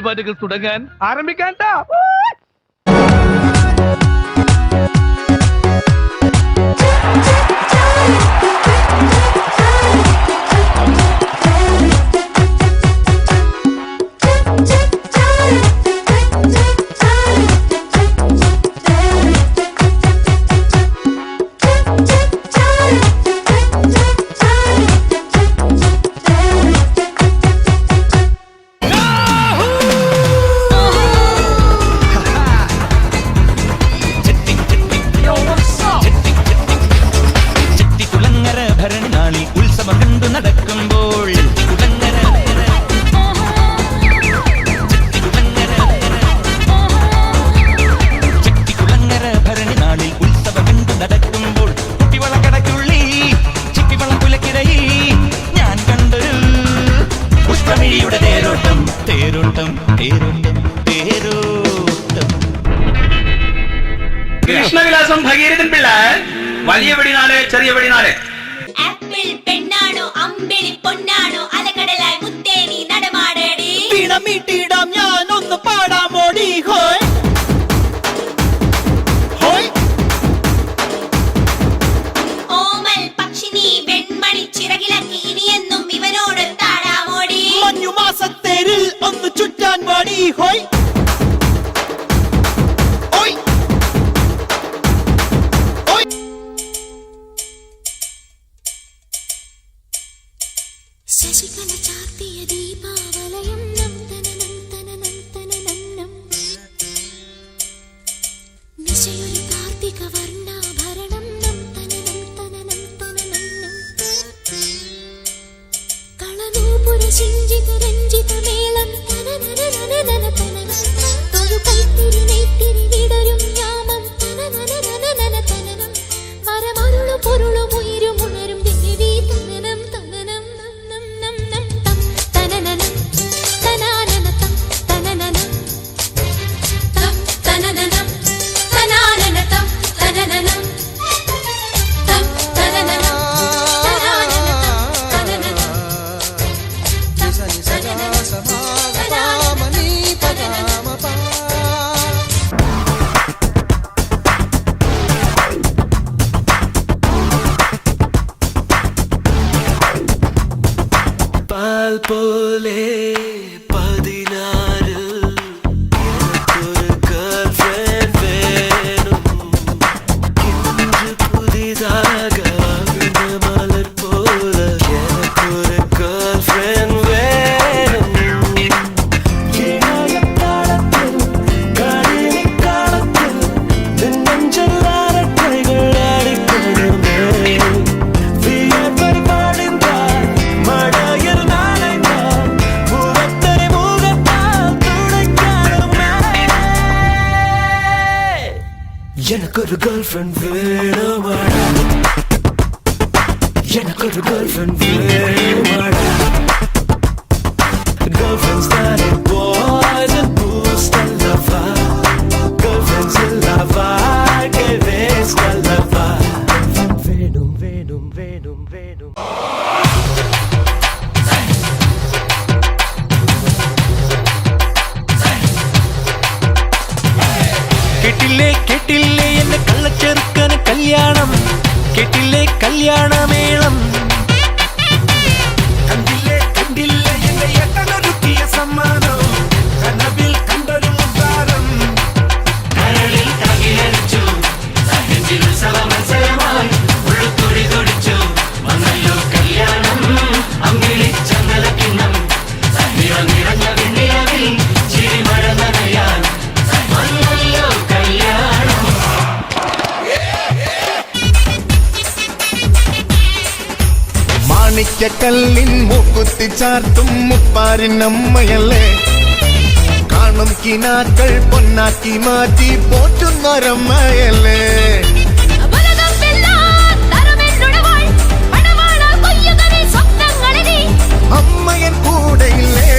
പരിപാടികൾ തുടങ്ങാൻ ആരംഭിക്കാൻ. കൃഷ്ണവിലാസം ഭഗീരഥൻ പിള്ള. വലിയ വെടിനാട്, ചെറിയ വെടിനാട്. ആപ്പിൾ പെണ്ണാണോ അമ്പിളി പൊന്നാണോ അലകടലായി മുത്തേനി നടമാടേടി വീണമീട്ടിടാം ഞാൻ ഒന്ന് പാടാമോടി. ഹോയ് ഹോയ് ഓമൽ പക്ഷിനി വെൺമണി ചിറകിലക്കി ഇനിയെന്നും ഇവനോട് താടാമോടി. മഞ്ഞുമാസത്തേരിൽ ഒന്ന് ചുറ്റാൻ പാടി. ഹോയ് ശശികല ചാർത്തിയ ദീപാവലയം നന്ദനം തനനം തനനം നിശയൊരു കാർത്തിക വർണ്ണാഭരണം നന്ദനം തനനം തനനം കളനൂപുര ചിഞ്ചിത രഞ്ജിത മേളം തനനനനനന തനനം ഒരു കൈത്തിരി നെയ്ത്തിരി വിടരും യാമം തനനനനനന തനനം വരമരുളു പൊരുളും ഉയരും ഉണരും ദേവി തനനം തനനം പോലെ 16 എനിക്കൊരു ഗേൾഫ്രണ്ട് വേണം. ഇன்று പുതിதாக മലർ പോലെ എനിക്കൊരു ഗേൾഫ്രണ്ട് വേണം. ഇളയക്കാലത്തിൽ കളിക്കാലത്തിൽ നെഞ്ചെല്ലാരട്ടൈകൾ ആടിക്കൊടുമേ വിയർപ്പടി പാടിന്താൽ മഴയിൽ எனக்கொரு கேர்ள்ஃப்ரெண்ட் வேணுமாடா, எனக்கொரு கேர்ள்ஃப்ரெண்ட் வேணுமாடா. Girlfriends that are boys and boost and lava. Girlfriends in lava, que ves que lava. Venum, venum, venum, venum. കേട്ടില്ലേ എന്നെ കള്ളച്ചെറുക്കന് കല്യാണം, കേട്ടില്ലേ കല്യാണമേളം. കണ്ടില്ലേ എന്നെ ഏട്ടനൊരുക്കിയ സമ്മാനം, കനവിൽ കണ്ടൊരു മുത്താരം. കരളിൽ കകിലടിച്ചു നെഞ്ചിൽ ഉത്സവമത്സരമായി ഉള്ളുത്തുടി തുടിച്ചു വന്നല്ലോ കല്യാണം. അമ്പിളി ചങ്ങലക്കിണ്ണം നിറഞ്ഞ വെണ്ണിലവിൽ ചിരിമഴ നനയാൻ വന്നല്ലോ കല്യാണം. മാണിക്കക്കല്ലിൻ മൂക്കുത്തി ചാർത്തും മുപ്പാരിനമ്മയല്ലേ, കാണും കിനാക്കൾ പൊന്നാക്കി മാറ്റി പോറ്റുന്നൊരമ്മയല്ലേ. അമ്മയൻ കൂടെയില്ലേ,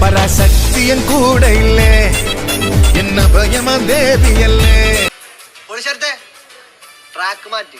പരാശക്തിയൻ കൂടെയില്ലേ, എന്ന ഭയമ ദേവിയല്ലേ. ട്രാക്ക് മാറ്റി